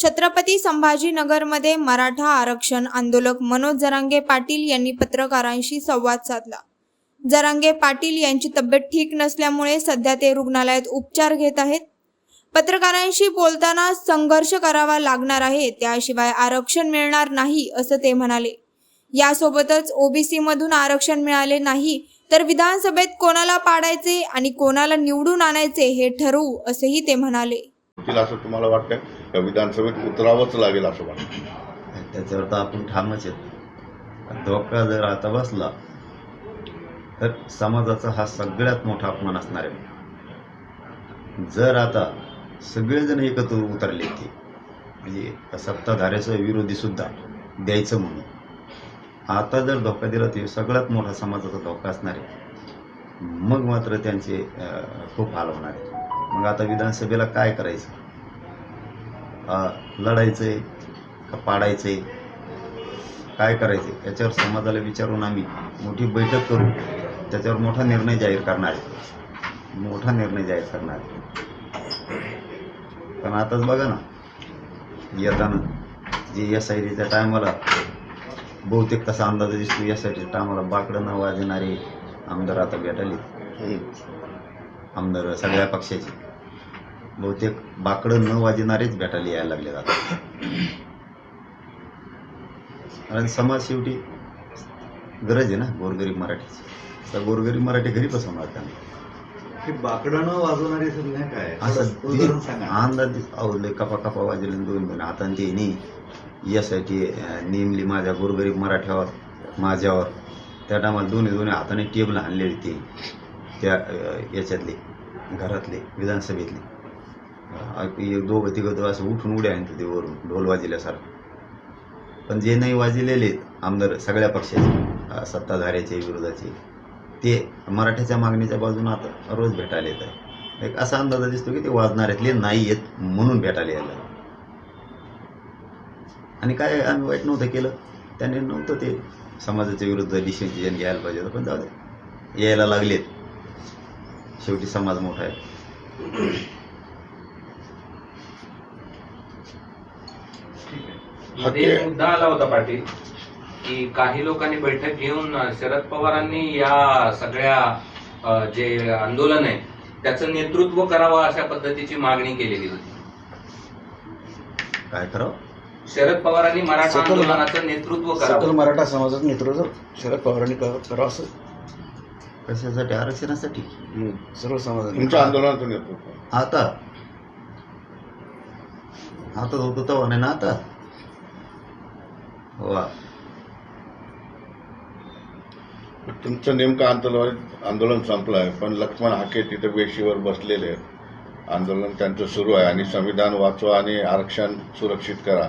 छत्रपती संभाजीनगरमध्ये मराठा आरक्षण आंदोलक मनोज जरांगे पाटील यांनी पत्रकारांशी संवाद साधला। जरांगे पाटील यांची तब्येत ठीक नसल्यामुळे सध्या ते रुग्णालयात उपचार घेत आहेत। पत्रकारांशी बोलताना संघर्ष करावा लागणार आहे, त्याशिवाय आरक्षण मिळणार नाही असं ते म्हणाले। यासोबतच ओबीसी मधून आरक्षण मिळाले नाही तर विधानसभेत कोणाला पाडायचे आणि कोणाला निवडून आणायचे हे ठरवू असेही ते म्हणाले। असं तुम्हाला वाटतं का विधानसभेत उतरावंच लागेल असं वाटतं? त्याच्यावर तर आपण ठामच आहेत। धोका जर आता बसला तर समाजाचा हा सगळ्यात मोठा अपमान असणार आहे। जर आता सगळेजण एकत्र उतरले की म्हणजे सत्ताधाऱ्याचा विरोधी सुद्धा द्यायचं म्हणून आता जर धोका दिला तर सगळ्यात मोठा समाजाचा धोका असणार आहे। मग मात्र त्यांचे खूप हाल होणार आहे। मग आता विधानसभेला काय करायचं, लढायचंय का पाडायचंय, काय करायचं याच्यावर समाजाला विचारून आम्ही मोठी बैठक करू, त्याच्यावर मोठा निर्णय जाहीर करणार आहे। पण आताच बघा ना, येताना जे SITच्या टायमाला बहुतेक तसा अंदाज दिसतो, SITच्या टायमाला बाकडं न वाजणारे आमदार आता भेटले। आमदार सगळ्या पक्षाचे बहुतेक बाकडं न वाजणारेच भेटायला यायला लागले आता। आणि समाज शेवटी गरज आहे ना गोरगरीब मराठीची, तर गोरगरीब मराठी घरी बसवणार त्यांना। बाकडं न वाजवणारी संज्ञा काय असं अंदाज आवडले, कपा वाजले दोन हाताने ते SIT नेमली माझ्या गोरगरीब मराठ्यावर माझ्यावर। त्या टायमाला दोन्ही हाताने टेबल आणले ते त्या याच्यातले घरातले विधानसभेतले दोघं तिघं असं उठून उड्या आणतो ते वरून ढोल वाजल्यासारखं। पण जे नाही वाजलेले आमदार सगळ्या पक्षाचे सत्ताधाऱ्याचे विरोधाचे ते मराठ्याच्या मागणीच्या बाजूने आता रोज भेटायला येत आहे। एक असा अंदाज दिसतो की ते वाजणाऱ्यातले नाही येत म्हणून भेटायला यायला। आणि काय आम्ही वाईट नव्हतं केलं, त्यांनी नव्हतं ते समाजाच्या विरुद्ध डिसिजन घ्यायला पाहिजे होतं, पण जाऊ दे यायला लागलेत, शेवटी समाज मोठा आहे। मध्ये मुद्दा आला होता पाटील की काही लोकांनी बैठक घेऊन शरद पवारांनी या सगळ्या जे आंदोलन आहे त्याचं नेतृत्व करावं अशा पद्धतीची मागणी केलेली होती। काय करावं? शरद पवारांनी मराठा आंदोलनाचं नेतृत्व करावं, सकल मराठा समाजाचं नेतृत्व शरद पवारांनी करावं असं। कशासाठी? आरक्षणासाठी। सर्व समाज तुमच्या आंदोलनाचं नेतृत्व आता होतं तेव्हा नाही ना आता वा। तुमचं नेमकं आंदोलन संपलं आहे, पण लक्ष्मण हाके तिथे वेशीवर बसलेले आहेत, आंदोलन त्यांचं सुरू आहे आणि संविधान वाचवा आणि आरक्षण सुरक्षित करा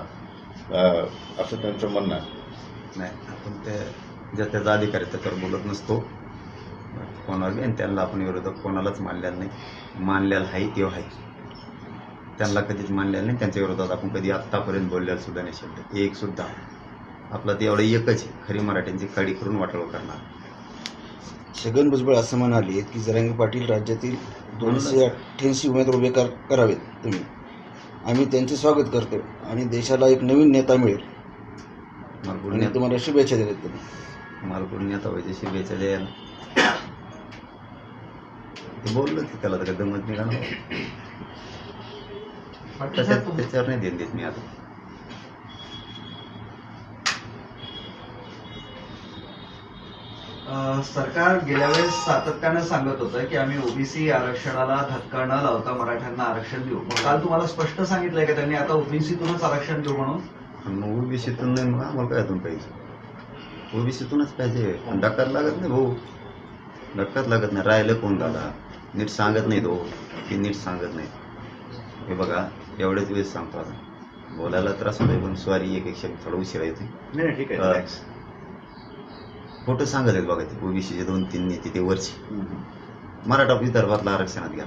असं त्यांचं म्हणणं आहे। नाही, आपण त्याचा अधिकार आहे त्याच्यावर बोलत नसतो कोणाला, आणि त्यांना आपण विरोधक कोणालाच मानलेलं नाही। मानलेलं आहे तेव्हा आहे, त्यांना कधीच मानलेलं नाही। त्यांच्या विरोधात आपण कधी आत्तापर्यंत बोललेलं सुद्धा नाही शब्द एक सुद्धा। आपला ते एवढं एकच आहे, खरी मराठ्यांची काडी करून वाटोळ करणार। छगन भुजबळ असं म्हणाले की जरांगे पाटील राज्यातील 288 उमेदवार उभे करावेत तुम्ही, आम्ही त्यांचे स्वागत करतो आणि देशाला एक नवीन नेता मिळेल आणि तुम्हाला शुभेच्छा देतात त्यांनी। मला नेता व्हायची शुभेच्छा द्यायला ते बोललं की त्याला तर दमत निघा ना, त्याच्यावर नाही देत मी आता। सरकार गेल्या वेळेस सातत्यानं सांगत होतं की आम्ही ओबीसी आरक्षणाला धक्का न लावता मराठ्यांना आरक्षण देऊ, काल तुम्हाला स्पष्ट सांगितलंय का त्यांनी आता ओबीसीतूनच आरक्षण देऊ म्हणून? मग ओबीसीतून नाही, मग आम्हाला काय यातून पाहिजे? ओबीसीतूनच पाहिजे। धक्काच लागत नाही भाऊ, धक्काच लागत नाही। राहिलं कोण दादा नीट सांगत नाही, तो की नीट सांगत नाही। हे बघा एवढ्याच वेळेस सांगतो, आता बोलायला त्रास होतोय पण स्वारी एक शब्द थोडा उशिरा येते। नाही ठीक आहे, फोटो सांगत आहेत बघा ते ओबीसीचे 2-3 नेते ते वरचे। मराठा विदर्भातला आरक्षणात गेला,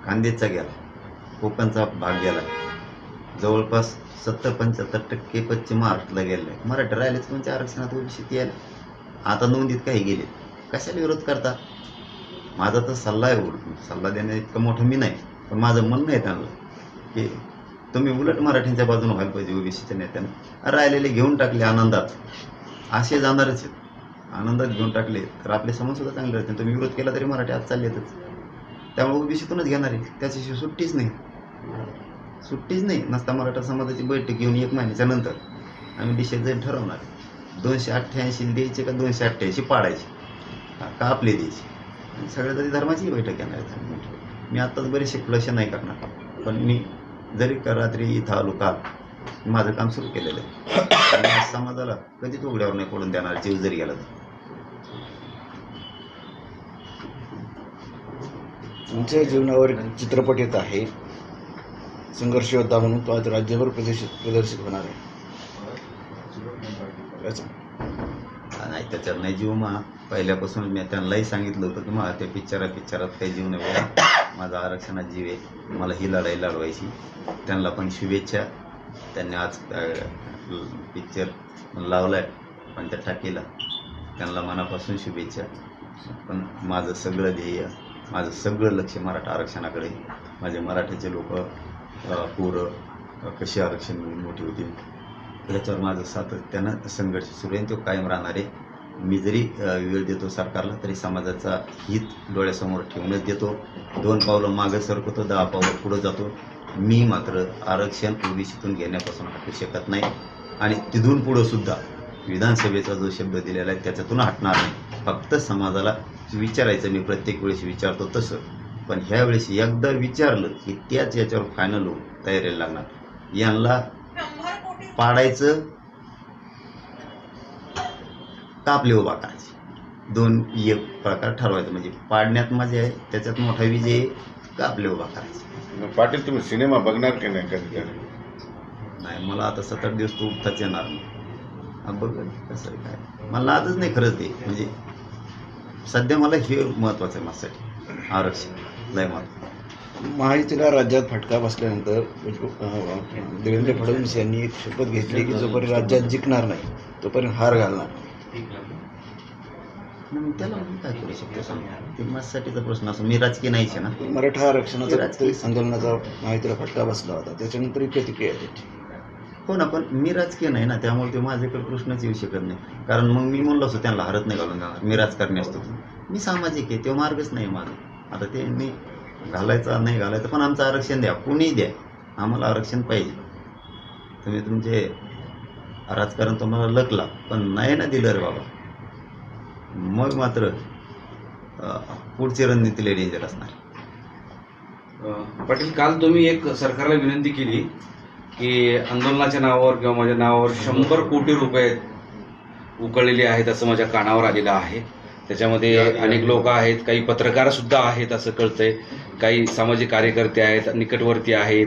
खानदेशचा गेला, कोकणचा भाग गेला, जवळपास 70-75% पश्चिम महाराष्ट्राला गेलेला आहे। मराठी राहिलेच कोणत्या आरक्षणात ओबीसीत यायला? आता नोंदीत काही गेले, कशाला विरोध करता? माझा तर सल्ला आहे, सल्ला देण्या इतकं मोठं मी नाही, पण माझं म्हणणं आहे त्यांना की तुम्ही उलट मराठ्यांच्या बाजूने व्हायला पाहिजे ओबीसीच्या नेत्यांना. राहिलेले घेऊन टाकले आनंदात, असे जाणारच आहेत. आनंदात घेऊन टाकले तर आपले समाज सुद्धा चांगले राहते. तुम्ही विरोध केला तरी मराठी आज चाललेतच. त्यामुळे ओबीसीतूनच घेणार आहे, त्याच्याशिवाय सुट्टीच नाही. नसता मराठा समाजाची बैठक घेऊन 1 महिन्याच्या नंतर आम्ही डिसिजन ठरवणार 288 द्यायचे का 288 पाडायचे का आपले द्यायचे. आणि सगळ्या तरी धर्माची बैठक घेणार आहे. मी आत्ताच बरेचसे खुलासे नाही करणार, पण मी जरी रात्री इथं आलो काल माझं काम सुरू केलेलं आहे. आणि समाजाला कधीच उघड्यावर नाही पडून देणार जीव जरी गेला तर. तुमच्या जीवनावर एक चित्रपट येत आहे, संघर्ष योद्धा म्हणून तो आज राज्यभर प्रदर्शित होणार आहे. काय सांग? नाही त्याच्यात नाही जीव. मग पहिल्यापासून मी त्यांनाही सांगितलं होतं की मग त्या पिक्चरात काही जीव नाही बघा, माझा आरक्षणात जीव आहे, मला ही लढाई लढवायची. त्यांना पण शुभेच्छा. त्यांनी आज पिक्चर लावला आहे पण त्या टाकीला त्यांना मनापासून शुभेच्छा. पण माझं सगळं ध्येय, माझं सगळं लक्ष मराठा आरक्षणाकडे. माझे मराठीचे लोक पोरं कशी आरक्षण मिळून मोठी होतील याच्यावर माझं सातत्यानं संघर्ष सुरू आहे. तो कायम राहणार आहे. मी जरी वेळ देतो सरकारला तरी समाजाचा हित डोळ्यासमोर ठेवूनच देतो. 2 पावलं मागं सरकतो, 10 पावलं पुढं जातो. मी मात्र आरक्षण ओबीसीतून घेण्यापासून हटू शकत नाही आणि तिथून पुढं सुद्धा विधानसभेचा जो शब्द दिलेला आहे त्याच्यातून हटणार नाही. फक्त समाजाला विचारायचं, मी प्रत्येक वेळेस विचारतो तसं, पण ह्या वेळेस एकदा विचारलं की त्याच याच्यावर फायनल होऊन तयारीला लागणार. यांना पाडायचं का आपले उभा करायचे, 2 प्रकार ठरवायचं. म्हणजे पाडण्यात मजा आहे, त्याच्यात मोठा विजय आहे, का आपले उभा करायचे. पाटील तुम्ही सिनेमा बघणार की नाही कधीतरी? नाही, मला आता 7-8 दिवस तो उठताच येणार नाही. बघ कसं आहे काय, मला आजच नाही खरंच ते. म्हणजे सध्या मला हे महत्त्वाचं आहे माझ्यासाठी, आरक्षण लय महत्त्वाचं. महायुतीला राज्यात फटका बसल्यानंतर देवेंद्र फडणवीस यांनी एक शपथ घेतली की जोपर्यंत राज्यात जिंकणार नाही तोपर्यंत हार घालणार. मग त्याला मी काय करू शकतो सांगा, ते माझ्यासाठीचा प्रश्न असो. मी राजकीय नाहीच आहे ना. मराठा आरक्षणाचा आंदोलनाचा महायुतीला फटका बसला होता, त्याच्यानंतर प्रतिक्रिया त्याची. हो ना, पण मी राजकीय नाही ना, त्यामुळे ते माझ्याकडे प्रश्नच येऊ शकत नाही. कारण मग मी म्हणलो असतो त्यांना हरत नाही घालून जाणार, मी राजकारणी असतो. मी सामाजिक आहे, तेव्हा मार्गच नाही माझा. आता ते मी घालायचा नाही घालायचं, पण आमचं आरक्षण द्या, कुणीही द्या, आम्हाला आरक्षण पाहिजे. तुम्ही तुमचे राजकारण तुम्हाला लकला पण नाही ना दिलं रे बाबा, मग मात्र पुढची रणनीती लय डेंजर असणार. पाटील, काल तुम्ही एक सरकारला विनंती केली की आंदोलनाच्या नावावर किंवा माझ्या नावावर 100 कोटी रुपये उकळलेले आहेत असं माझ्या कानावर आलेलं आहे. त्याच्यामध्ये अनेक लोक आहेत, काही पत्रकार सुद्धा आहेत असं कळतंय, काही सामाजिक कार्यकर्ते आहेत, निकटवर्ती आहेत,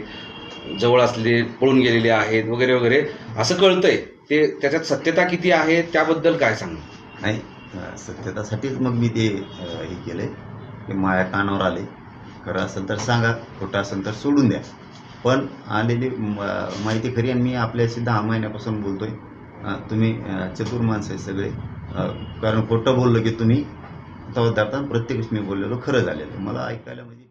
जवळ असलेले पळून गेलेले आहेत वगैरे वगैरे असं कळतंय. ते त्याच्यात सत्यता किती आहे त्याबद्दल काय सांगा? नाही, सत्यतासाठीच मग मी ते हे केलं आहे की माझ्या कानावर आले. खरं असेल तर सांगा, खोटं असेल तर सोडून द्या. पण आलेली माहिती खरी, आणि मी आपल्याशी 10 महिन्यापासून बोलतोय. तुम्ही चतुर माणसं आहे सगळे, कारण खोटं बोललं की तुम्ही तवदारता, प्रत्येक मी बोललेलो खरं झालेलं मला ऐकायला म्हणजे